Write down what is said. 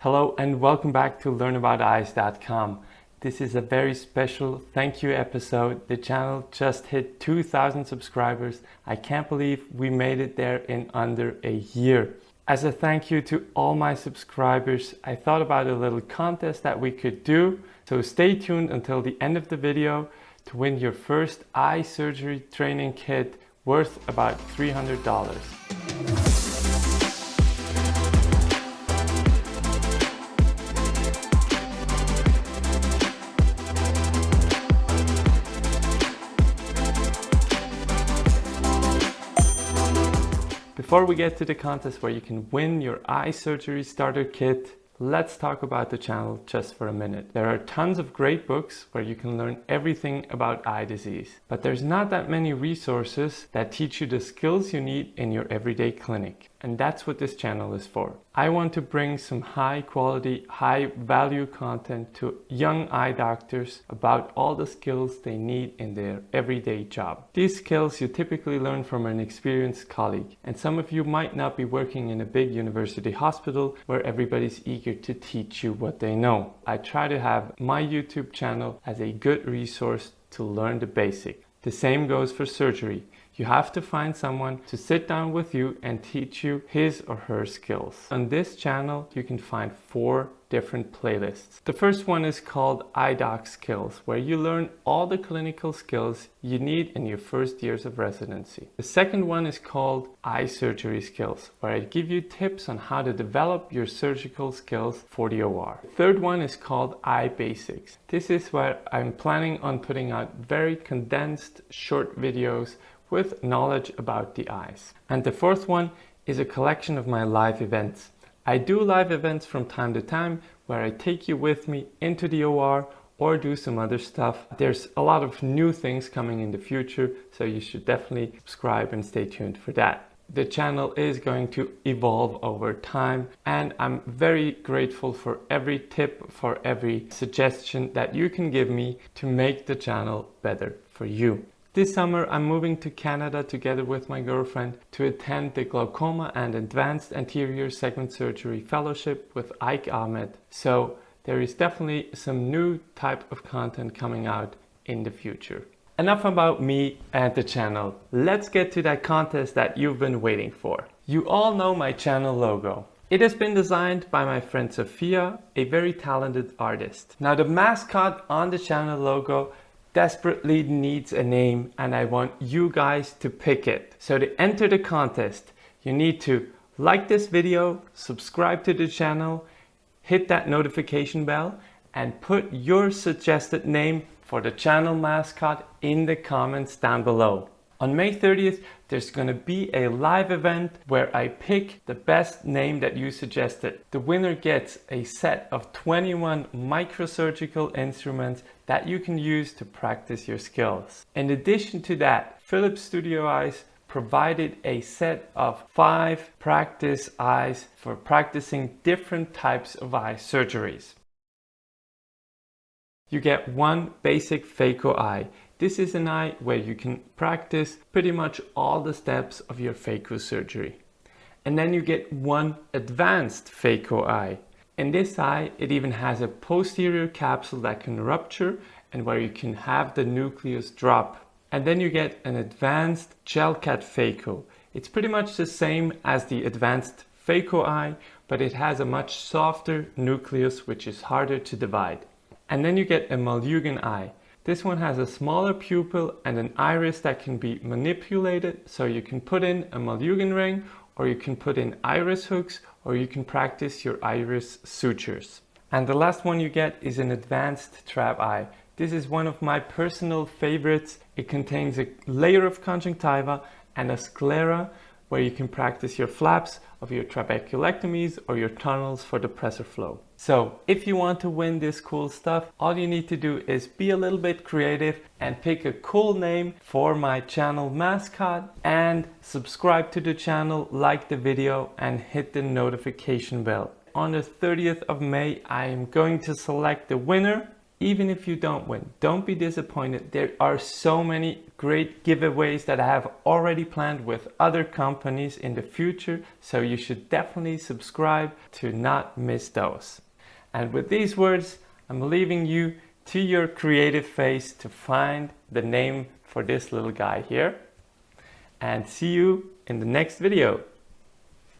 Hello and welcome back to learnabouteyes.com. This is a very special thank you episode. The channel just hit 2,000 subscribers. I can't believe we made it there in under a year. As a thank you to all my subscribers, I thought about a little contest that we could do. So stay tuned until the end of the video to win your first eye surgery training kit worth about $300. Before we get to the contest where you can win your eye surgery starter kit, let's talk about the channel just for a minute. There are tons of great books where you can learn everything about eye disease, but there's not that many resources that teach you the skills you need in your everyday clinic. And that's what this channel is for. I want to bring some high quality, high value content to young eye doctors about all the skills they need in their everyday job. These skills you typically learn from an experienced colleague, and some of you might not be working in a big university hospital where everybody's eager to teach you what they know. I try to have my YouTube channel as a good resource to learn the basics. The same goes for surgery. You have to find someone to sit down with you and teach you his or her skills. On this channel, you can find 4 different playlists. The first one is called Eye Doc Skills, where you learn all the clinical skills you need in your first years of residency. The second one is called Eye Surgery Skills, where I give you tips on how to develop your surgical skills for the OR. The third one is called Eye Basics. This is where I'm planning on putting out very condensed short videos with knowledge about the eyes. And the fourth one is a collection of my live events. I do live events from time to time where I take you with me into the OR or do some other stuff. There's a lot of new things coming in the future, so you should definitely subscribe and stay tuned for that. The channel is going to evolve over time, and I'm very grateful for every tip, for every suggestion that you can give me to make the channel better for you. This summer, I'm moving to Canada together with my girlfriend to attend the Glaucoma and Advanced Anterior Segment Surgery Fellowship with Ike Ahmed. So there is definitely some new type of content coming out in the future. Enough about me and the channel. Let's get to that contest that you've been waiting for. You all know my channel logo. It has been designed by my friend Sophia, a very talented artist. Now the mascot on the channel logo desperately needs a name, and I want you guys to pick it. So to enter the contest, you need to like this video, subscribe to the channel, hit that notification bell, and put your suggested name for the channel mascot in the comments down below. On May 30th, there's going to be a live event where I pick the best name that you suggested. The winner gets a set of 21 microsurgical instruments that you can use to practice your skills. In addition to that, Philips Studio Eyes provided a set of 5 practice eyes for practicing different types of eye surgeries. You get 1 basic phaco eye. This is an eye where you can practice pretty much all the steps of your phaco surgery. And then you get 1 advanced phaco eye. In this eye, it even has a posterior capsule that can rupture and where you can have the nucleus drop. And then you get an advanced gel-cat phaco. It's pretty much the same as the advanced phaco eye, but it has a much softer nucleus which is harder to divide. And then you get a Malugin eye. This one has a smaller pupil and an iris that can be manipulated, so you can put in a Malugin ring, or you can put in iris hooks, or you can practice your iris sutures. And the last one you get is an advanced trap eye. This is one of my personal favorites. It contains a layer of conjunctiva and a sclera where you can practice your flaps of your trabeculectomies or your tunnels for the pressor flow. So if you want to win this cool stuff, all you need to do is be a little bit creative and pick a cool name for my channel mascot and subscribe to the channel, like the video, and hit the notification bell. On the 30th of May, I am going to select the winner, Even if you don't win, don't be disappointed. There are so many great giveaways that I have already planned with other companies in the future, so you should definitely subscribe to not miss those. And with these words, I'm leaving you to your creative face to find the name for this little guy here. And see you in the next video.